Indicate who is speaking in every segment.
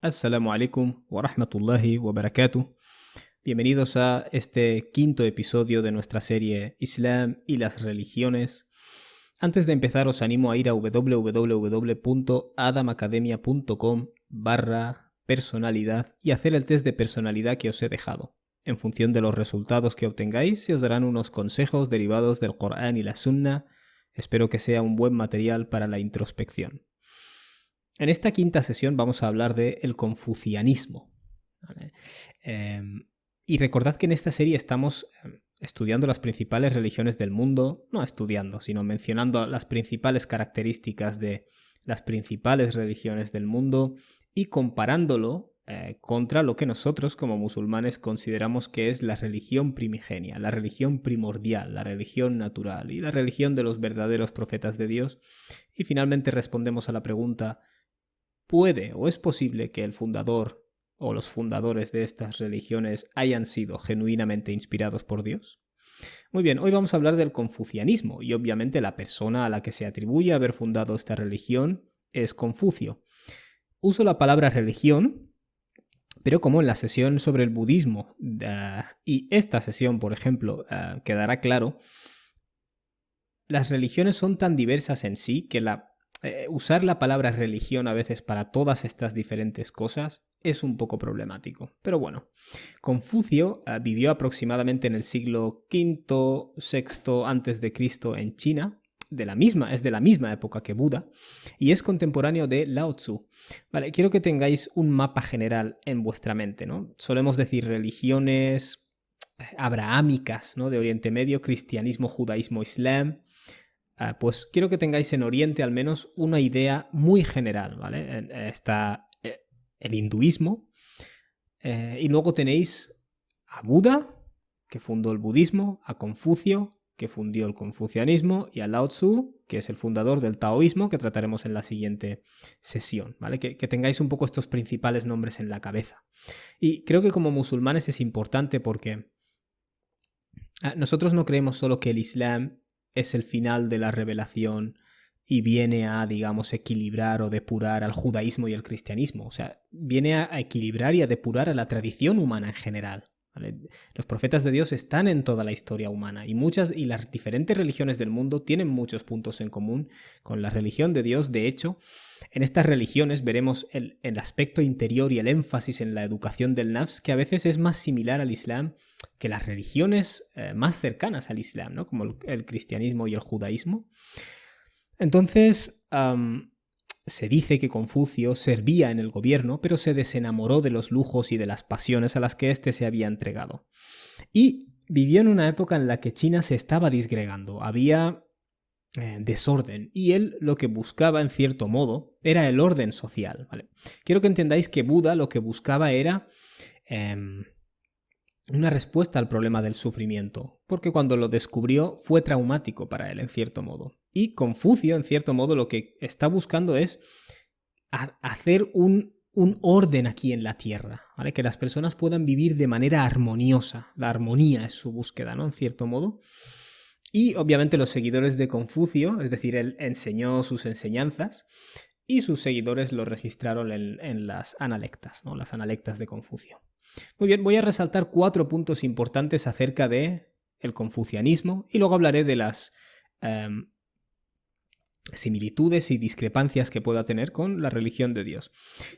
Speaker 1: Assalamu alaikum wa rahmatullahi wa barakatuh. Bienvenidos a este quinto episodio de nuestra serie Islam y las religiones. Antes de empezar os animo a ir a www.adamacademia.com/personalidad y hacer el test de personalidad que os he dejado. En función de los resultados que obtengáis, se os darán unos consejos derivados del Corán y la Sunna. Espero que sea un buen material para la introspección. En esta quinta sesión vamos a hablar del confucianismo. ¿Vale? Y recordad que en esta serie estamos estudiando las principales religiones del mundo, no estudiando, sino mencionando las principales características de las principales religiones del mundo y comparándolo contra lo que nosotros como musulmanes consideramos que es la religión primigenia, la religión primordial, la religión natural y la religión de los verdaderos profetas de Dios. Y finalmente respondemos a la pregunta: ¿puede o es posible que el fundador o los fundadores de estas religiones hayan sido genuinamente inspirados por Dios? Muy bien, hoy vamos a hablar del confucianismo y obviamente la persona a la que se atribuye haber fundado esta religión es Confucio. Uso la palabra religión, pero como en la sesión sobre el budismo y esta sesión, por ejemplo, quedará claro, las religiones son tan diversas en sí que usar la palabra religión a veces para todas estas diferentes cosas es un poco problemático. Pero bueno, Confucio vivió aproximadamente en el siglo V-VI antes de Cristo en China, es de la misma época que Buda, y es contemporáneo de Lao Tzu. Vale, quiero que tengáis un mapa general en vuestra mente, ¿no? Solemos decir religiones abrahámicas, ¿no? De Oriente Medio, cristianismo, judaísmo, islam. Pues quiero que tengáis en Oriente al menos una idea muy general, ¿vale? Está el hinduismo, y luego tenéis a Buda, que fundó el budismo, a Confucio, que fundió el confucianismo, y a Lao Tzu, que es el fundador del taoísmo, que trataremos en la siguiente sesión, ¿vale? Que tengáis un poco estos principales nombres en la cabeza. Y creo que como musulmanes es importante porque nosotros no creemos solo que el Islam es el final de la revelación y viene a, digamos, equilibrar o depurar al judaísmo y al cristianismo. O sea, viene a equilibrar y a depurar a la tradición humana en general, ¿vale? Los profetas de Dios están en toda la historia humana y las diferentes religiones del mundo tienen muchos puntos en común con la religión de Dios. De hecho, en estas religiones veremos el aspecto interior y el énfasis en la educación del nafs, que a veces es más similar al Islam que las religiones más cercanas al Islam, ¿no? Como el cristianismo y el judaísmo. Entonces, se dice que Confucio servía en el gobierno, pero se desenamoró de los lujos y de las pasiones a las que éste se había entregado. Y vivió en una época en la que China se estaba disgregando, había desorden, y él lo que buscaba en cierto modo era el orden social, ¿vale? Quiero que entendáis que Buda lo que buscaba era una respuesta al problema del sufrimiento, porque cuando lo descubrió fue traumático para él en cierto modo. Y Confucio en cierto modo lo que está buscando es hacer un orden aquí en la tierra, ¿vale? Que las personas puedan vivir de manera armoniosa. La armonía es su búsqueda, ¿no? En cierto modo. Y obviamente los seguidores de Confucio, es decir, él enseñó sus enseñanzas y sus seguidores lo registraron en las analectas, ¿no? Las analectas de Confucio. Muy bien, voy a resaltar 4 puntos importantes acerca de el confucianismo y luego hablaré de las similitudes y discrepancias que pueda tener con la religión de Dios.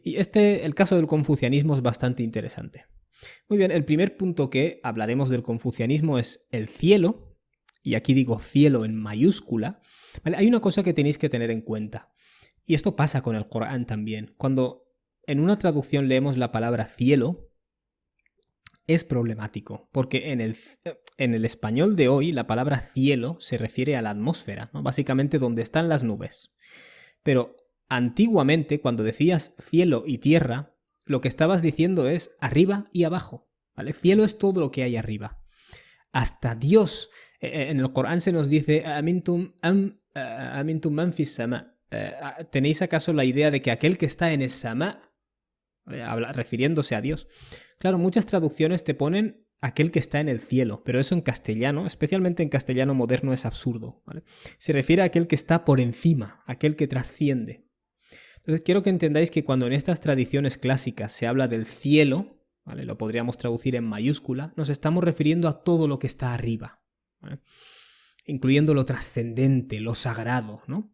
Speaker 1: Y el caso del confucianismo es bastante interesante. Muy bien, el primer punto que hablaremos del confucianismo es el cielo. Y aquí digo cielo en mayúscula, ¿vale? Hay una cosa que tenéis que tener en cuenta, y esto pasa con el Corán también. Cuando en una traducción leemos la palabra cielo, es problemático, porque en el español de hoy la palabra cielo se refiere a la atmósfera, ¿no? Básicamente donde están las nubes. Pero antiguamente, cuando decías cielo y tierra, lo que estabas diciendo es arriba y abajo, ¿vale? Cielo es todo lo que hay arriba. Hasta Dios, en el Corán se nos dice amintum man fis sama. ¿Tenéis acaso la idea de que aquel que está en el sama, refiriéndose a Dios? Claro, muchas traducciones te ponen aquel que está en el cielo, pero eso en castellano, especialmente en castellano moderno, es absurdo, ¿vale? Se refiere a aquel que está por encima, aquel que trasciende. Entonces quiero que entendáis que cuando en estas tradiciones clásicas se habla del cielo, ¿vale? Lo podríamos traducir en mayúscula, nos estamos refiriendo a todo lo que está arriba, ¿vale? Incluyendo lo trascendente, lo sagrado, ¿no?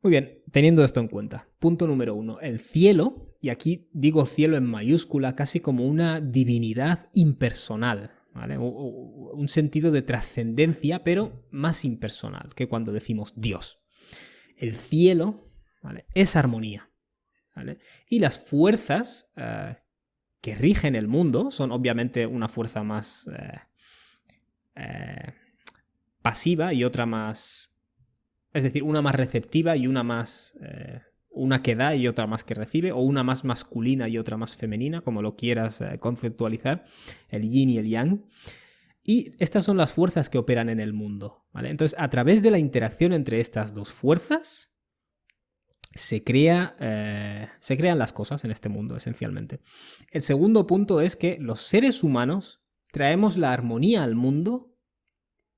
Speaker 1: Muy bien, teniendo esto en cuenta. Punto número 1. El cielo, y aquí digo cielo en mayúscula, casi como una divinidad impersonal, ¿vale? Un sentido de trascendencia, pero más impersonal que cuando decimos Dios. El cielo, ¿vale?, es armonía, ¿vale? Y las fuerzas que rigen el mundo son obviamente una fuerza más pasiva y otra más... Es decir, una más receptiva y una más... una que da y otra más que recibe, o una más masculina y otra más femenina, como lo quieras conceptualizar, el yin y el yang. Y estas son las fuerzas que operan en el mundo, ¿vale? Entonces, a través de la interacción entre estas dos fuerzas, se crean las cosas en este mundo, esencialmente. El segundo punto es que los seres humanos traemos la armonía al mundo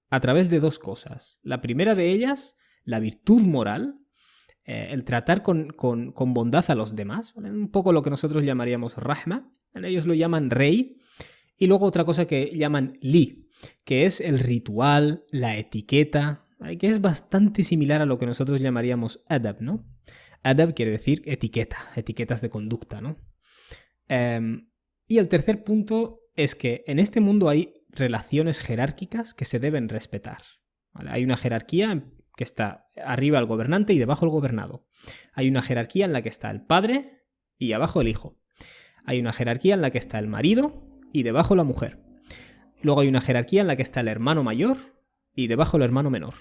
Speaker 1: a través de dos cosas. La primera de ellas, la virtud moral, el tratar con bondad a los demás, ¿vale? Un poco lo que nosotros llamaríamos rahma, ¿vale? Ellos lo llaman rey, y luego otra cosa que llaman li, que es el ritual, la etiqueta, ¿vale?, que es bastante similar a lo que nosotros llamaríamos adab, ¿no? Adab quiere decir etiqueta, etiquetas de conducta, ¿no? Y el tercer punto es que en este mundo hay relaciones jerárquicas que se deben respetar, ¿vale? Hay una jerarquía que está arriba el gobernante y debajo el gobernado. Hay una jerarquía en la que está el padre y abajo el hijo. Hay una jerarquía en la que está el marido y debajo la mujer. Luego hay una jerarquía en la que está el hermano mayor y debajo el hermano menor.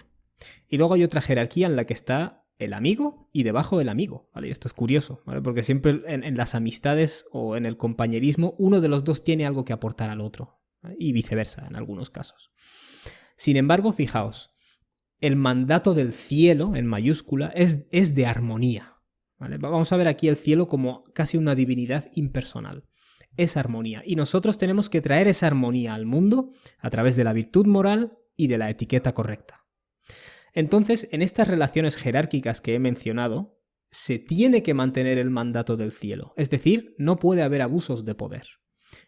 Speaker 1: Y luego hay otra jerarquía en la que está el amigo y debajo el amigo, ¿vale? Y esto es curioso, ¿vale? Porque siempre en las amistades o en el compañerismo uno de los dos tiene algo que aportar al otro, ¿vale? Y viceversa en algunos casos. Sin embargo, fijaos, el mandato del cielo, en mayúscula, es de armonía, ¿vale? Vamos a ver aquí el cielo como casi una divinidad impersonal. Es armonía. Y nosotros tenemos que traer esa armonía al mundo a través de la virtud moral y de la etiqueta correcta. Entonces, en estas relaciones jerárquicas que he mencionado, se tiene que mantener el mandato del cielo. Es decir, no puede haber abusos de poder.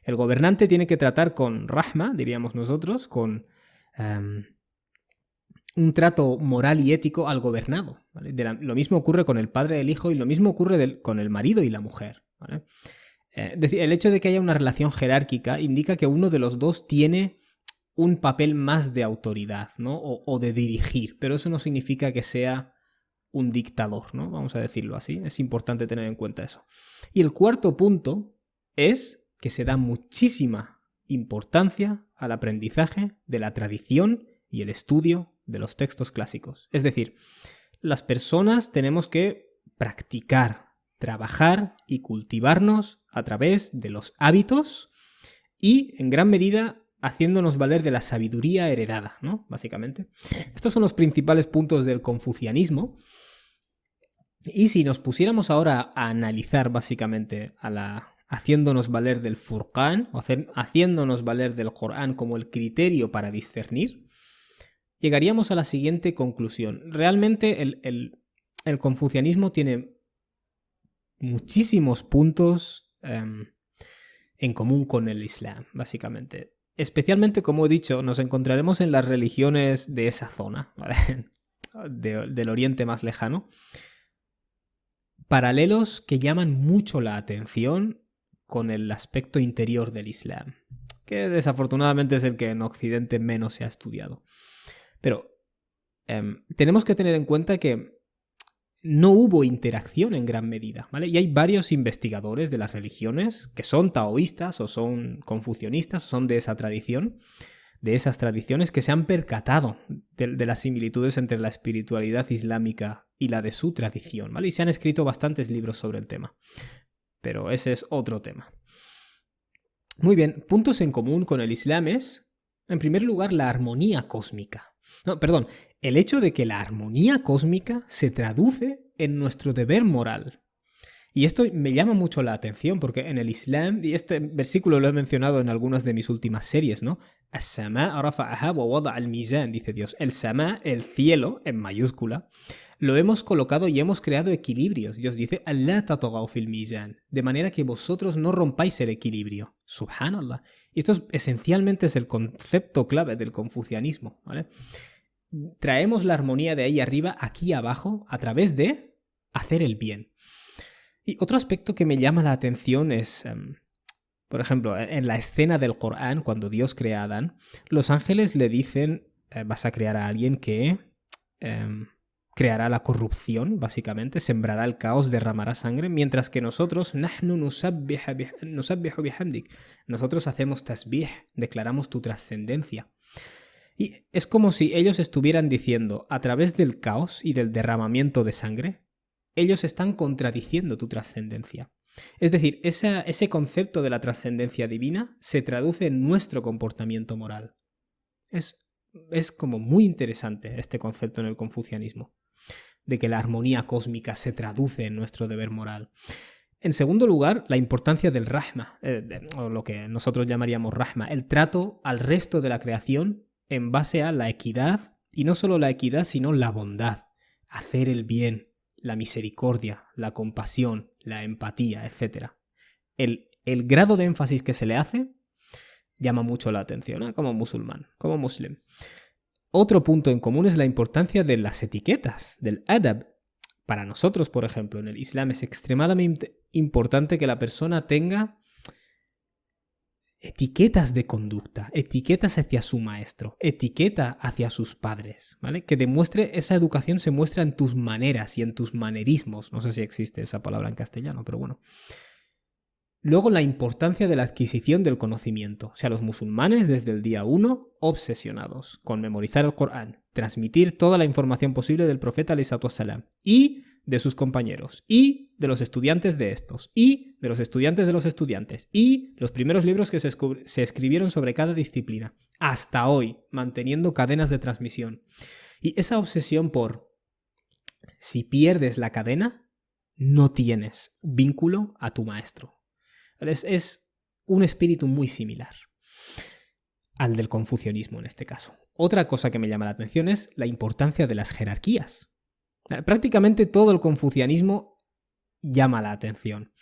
Speaker 1: El gobernante tiene que tratar con rahma, diríamos nosotros, con un trato moral y ético al gobernado, ¿vale? Lo mismo ocurre con el padre y el hijo y lo mismo ocurre con el marido y la mujer, ¿vale? El hecho de que haya una relación jerárquica indica que uno de los dos tiene un papel más de autoridad, ¿no? O de dirigir, pero eso no significa que sea un dictador, ¿no? Vamos a decirlo así, es importante tener en cuenta eso. Y el cuarto punto es que se da muchísima importancia al aprendizaje de la tradición y el estudio de los textos clásicos. Es decir, las personas tenemos que practicar, trabajar y cultivarnos a través de los hábitos y, en gran medida, haciéndonos valer de la sabiduría heredada, ¿no? Básicamente. Estos son los principales puntos del confucianismo. Y si nos pusiéramos ahora a analizar básicamente haciéndonos valer del Furqán, o haciéndonos valer del Corán como el criterio para discernir, llegaríamos a la siguiente conclusión. Realmente el confucianismo tiene muchísimos puntos en común con el Islam, básicamente. Especialmente, como he dicho, nos encontraremos en las religiones de esa zona, ¿vale? Del Oriente más lejano. Paralelos que llaman mucho la atención con el aspecto interior del Islam, que desafortunadamente es el que en Occidente menos se ha estudiado. Pero tenemos que tener en cuenta que no hubo interacción en gran medida, ¿vale? Y hay varios investigadores de las religiones que son taoístas o son confucianistas o son de esa tradición, de esas tradiciones, que se han percatado de las similitudes entre la espiritualidad islámica y la de su tradición, ¿vale? Y se han escrito bastantes libros sobre el tema. Pero ese es otro tema. Muy bien, puntos en común con el Islam es, en primer lugar, la armonía cósmica. No, perdón, el hecho de que la armonía cósmica se traduce en nuestro deber moral. Y esto me llama mucho la atención porque en el Islam, y este versículo lo he mencionado en algunas de mis últimas series, ¿no? As-sama rafa'aha wa wada'a al-mizan, dice Dios. El sama, el cielo, en mayúscula, Lo hemos colocado y hemos creado equilibrios. Dios dice, "Allá tatghaw fil mizan", de manera que vosotros no rompáis el equilibrio. Subhanallah. Y esto esencialmente es el concepto clave del confucianismo, ¿vale? Traemos la armonía de ahí arriba, aquí abajo, a través de hacer el bien. Y otro aspecto que me llama la atención es, por ejemplo, en la escena del Corán, cuando Dios crea a Adán, los ángeles le dicen, vas a crear a alguien que creará la corrupción, básicamente, sembrará el caos, derramará sangre, mientras que nosotros, nahnu nusabbihu bihamdik, nosotros hacemos tasbih, declaramos tu trascendencia. Y es como si ellos estuvieran diciendo, a través del caos y del derramamiento de sangre, ellos están contradiciendo tu trascendencia. Es decir, ese concepto de la trascendencia divina se traduce en nuestro comportamiento moral. Es como muy interesante este concepto en el confucianismo, de que la armonía cósmica se traduce en nuestro deber moral. En segundo lugar, la importancia del rahma, o lo que nosotros llamaríamos rahma, el trato al resto de la creación en base a la equidad, y no solo la equidad, sino la bondad, hacer el bien, la misericordia, la compasión, la empatía, etc. El grado de énfasis que se le hace llama mucho la atención, como musulmán, como muslim. Otro punto en común es la importancia de las etiquetas, del adab. Para nosotros, por ejemplo, en el Islam es extremadamente importante que la persona tenga etiquetas de conducta, etiquetas hacia su maestro, etiqueta hacia sus padres, ¿vale? Que demuestre, esa educación se muestra en tus maneras y en tus manerismos. No sé si existe esa palabra en castellano, pero bueno. Luego, la importancia de la adquisición del conocimiento. O sea, los musulmanes desde el día 1 obsesionados con memorizar el Corán, transmitir toda la información posible del profeta alayhi salatu wassalam y de sus compañeros, y de los estudiantes de estos, y de los estudiantes de los estudiantes, y los primeros libros que se escribieron sobre cada disciplina, hasta hoy, manteniendo cadenas de transmisión. Y esa obsesión por, si pierdes la cadena, no tienes vínculo a tu maestro. Es un espíritu muy similar al del confucianismo en este caso. Otra cosa que me llama la atención es la importancia de las jerarquías. Prácticamente todo el confucianismo llama la atención.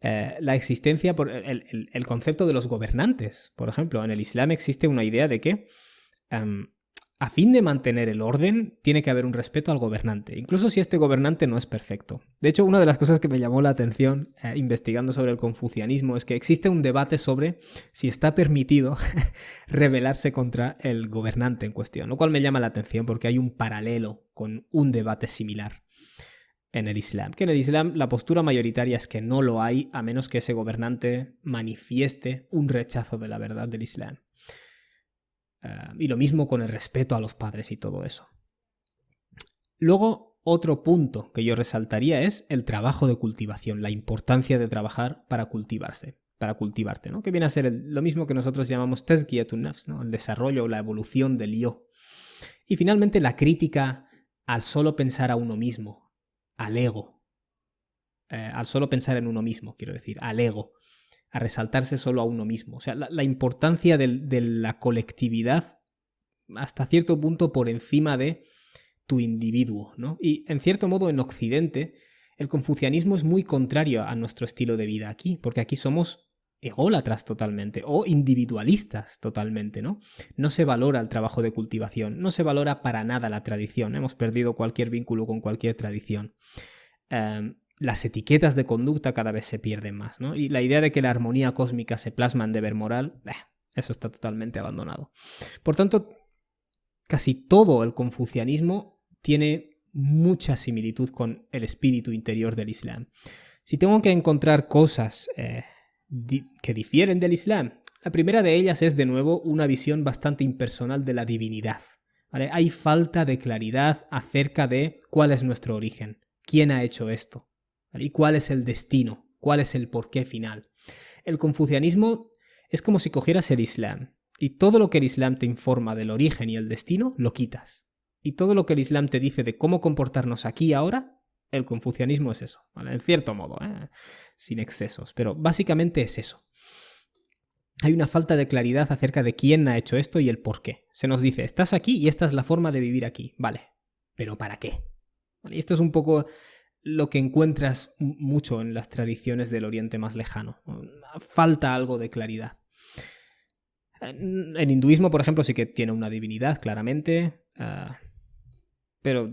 Speaker 1: La existencia, el concepto de los gobernantes, por ejemplo. En el Islam existe una idea de que a fin de mantener el orden tiene que haber un respeto al gobernante, incluso si este gobernante no es perfecto. De hecho, una de las cosas que me llamó la atención investigando sobre el confucianismo es que existe un debate sobre si está permitido rebelarse contra el gobernante en cuestión, lo cual me llama la atención porque hay un paralelo con un debate similar en el Islam. Que en el Islam la postura mayoritaria es que no lo hay a menos que ese gobernante manifieste un rechazo de la verdad del Islam. Y lo mismo con el respeto a los padres y todo eso. Luego, otro punto que yo resaltaría es el trabajo de cultivación, la importancia de trabajar para cultivarte, ¿no? Que viene a ser lo mismo que nosotros llamamos tazkiyatun nafs, ¿no? El desarrollo o la evolución del yo. Y finalmente la crítica al solo pensar a uno mismo, al ego. Al solo pensar en uno mismo, quiero decir, al ego. A resaltarse solo a uno mismo. O sea, la importancia de la colectividad hasta cierto punto por encima de tu individuo, ¿no? Y en cierto modo en Occidente el confucianismo es muy contrario a nuestro estilo de vida aquí, porque aquí somos ególatras totalmente o individualistas totalmente, ¿no? No se valora el trabajo de cultivación, no se valora para nada la tradición, hemos perdido cualquier vínculo con cualquier tradición. Las etiquetas de conducta cada vez se pierden más, ¿no? Y la idea de que la armonía cósmica se plasma en deber moral, eso está totalmente abandonado. Por tanto, casi todo el confucianismo tiene mucha similitud con el espíritu interior del Islam. Si tengo que encontrar cosas que difieren del Islam, la primera de ellas es, de nuevo, una visión bastante impersonal de la divinidad, ¿vale? Hay falta de claridad acerca de cuál es nuestro origen, quién ha hecho esto. ¿Y cuál es el destino? ¿Cuál es el porqué final? El confucianismo es como si cogieras el Islam y todo lo que el Islam te informa del origen y el destino, lo quitas. Y todo lo que el Islam te dice de cómo comportarnos aquí y ahora, el confucianismo es eso, ¿vale? En cierto modo, sin excesos, pero básicamente es eso. Hay una falta de claridad acerca de quién ha hecho esto y el porqué. Se nos dice, estás aquí y esta es la forma de vivir aquí, vale, ¿pero para qué? ¿vale? Y esto es un poco lo que encuentras mucho en las tradiciones del Oriente más lejano. Falta algo de claridad. El hinduismo, por ejemplo, sí que tiene una divinidad, claramente, pero,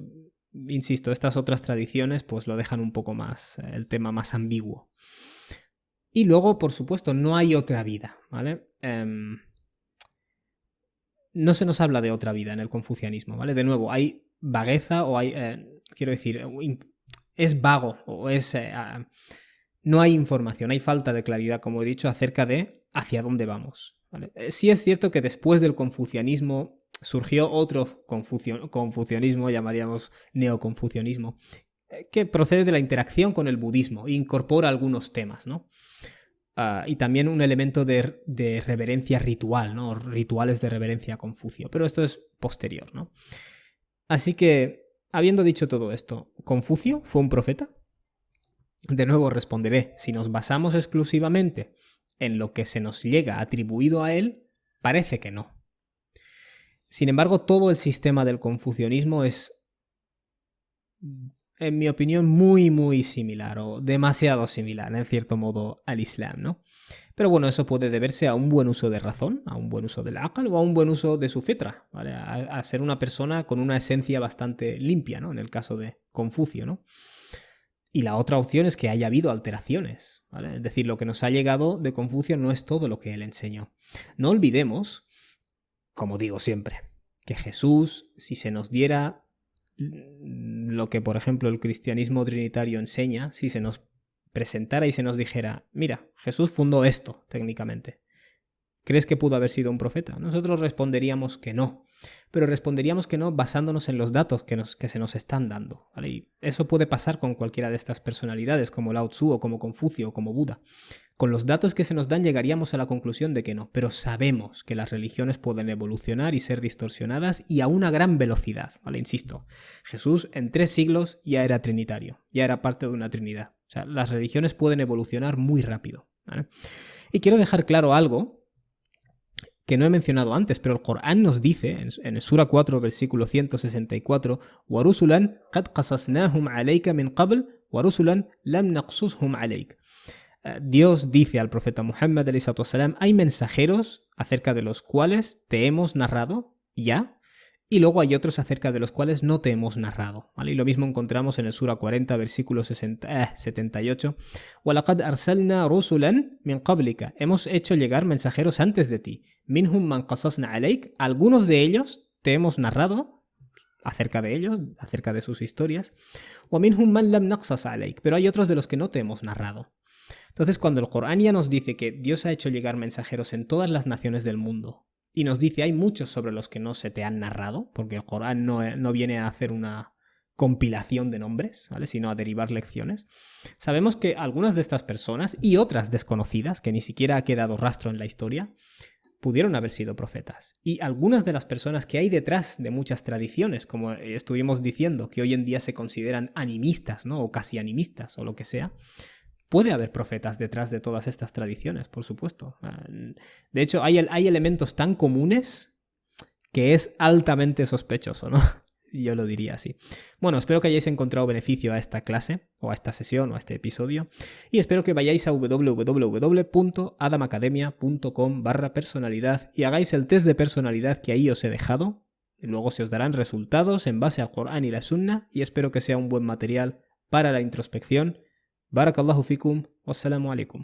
Speaker 1: insisto, estas otras tradiciones pues lo dejan un poco más, el tema más ambiguo. Y luego, por supuesto, no hay otra vida, ¿vale? No se nos habla de otra vida en el confucianismo, ¿vale? De nuevo, hay vagueza o hay, quiero decir, es vago o es... no hay información, hay falta de claridad, como he dicho, acerca de hacia dónde vamos, ¿vale? Sí es cierto que después del confucianismo surgió otro confucianismo, llamaríamos neoconfucianismo, que procede de la interacción con el budismo e incorpora algunos temas, ¿no? Y también un elemento de reverencia ritual, ¿no? Rituales de reverencia a Confucio. Pero esto es posterior, ¿no? Así que, habiendo dicho todo esto, ¿Confucio fue un profeta? De nuevo responderé, si nos basamos exclusivamente en lo que se nos llega atribuido a él, parece que no. Sin embargo, todo el sistema del confucianismo es, en mi opinión, muy similar o demasiado similar, en cierto modo, al Islam, ¿no? Pero bueno, eso puede deberse a un buen uso de razón, a un buen uso del aql o a un buen uso de su fitra, ¿vale? A ser una persona con una esencia bastante limpia, ¿no? En el caso de Confucio, ¿no? Y la otra opción es que haya habido alteraciones, ¿vale? Es decir, lo que nos ha llegado de Confucio no es todo lo que él enseñó. No olvidemos, como digo siempre, que Jesús, si se nos diera lo que, por ejemplo, el cristianismo trinitario enseña, si se nos presentara y se nos dijera, mira, Jesús fundó esto técnicamente, ¿crees que pudo haber sido un profeta? Nosotros responderíamos que no, pero responderíamos que no basándonos en los datos que se nos están dando, ¿vale? Y eso puede pasar con cualquiera de estas personalidades, como Lao Tzu o como Confucio o como Buda. Con los datos que se nos dan llegaríamos a la conclusión de que no, pero sabemos que las religiones pueden evolucionar y ser distorsionadas y a una gran velocidad, ¿vale? Insisto, Jesús en 3 siglos ya era trinitario, ya era parte de una trinidad. O sea, las religiones pueden evolucionar muy rápido, ¿vale? Y quiero dejar claro algo que no he mencionado antes, pero el Corán nos dice, en el Sura 4, versículo 164, وَرُسُلًا قَدْ قَصَصْنَاهُمْ عَلَيْكَ مِنْ قَبْلِ وَرُسُلًا لَمْ نَقْصُصْهُمْ عَلَيْكَ. Dios dice al profeta Muhammad, hay mensajeros acerca de los cuales te hemos narrado ya, y luego hay otros acerca de los cuales no te hemos narrado, ¿vale? Y lo mismo encontramos en el Sura 40, versículo 78. وَلَقَدْ أَرْسَلْنَا رُسُلًا مِنْ قَبْلِكَ. Hemos hecho llegar mensajeros antes de ti. مِنْهُمْ مَنْ قَصَصْنَا عَلَيْكَ. Algunos de ellos te hemos narrado acerca de ellos, acerca de sus historias. وَمِنْهُمْ مَنْ لَمْ نَقْصَصْ عَلَيْكَ. Pero hay otros de los que no te hemos narrado. Entonces, cuando el Corán ya nos dice que Dios ha hecho llegar mensajeros en todas las naciones del mundo, y nos dice hay muchos sobre los que no se te han narrado, porque el Corán no viene a hacer una compilación de nombres, ¿vale? Sino a derivar lecciones, sabemos que algunas de estas personas y otras desconocidas, que ni siquiera ha quedado rastro en la historia, pudieron haber sido profetas. Y algunas de las personas que hay detrás de muchas tradiciones, como estuvimos diciendo, que hoy en día se consideran animistas, ¿no? O casi animistas, o lo que sea, puede haber profetas detrás de todas estas tradiciones, por supuesto. De hecho, hay elementos tan comunes que es altamente sospechoso, ¿no? Yo lo diría así. Bueno, espero que hayáis encontrado beneficio a esta clase, o a esta sesión, o a este episodio, y espero que vayáis a www.adamacademia.com/personalidad y hagáis el test de personalidad que ahí os he dejado. Luego se os darán resultados en base al Corán y la Sunna, y espero que sea un buen material para la introspección. Barakallahu fikum, wassalamu alaikum.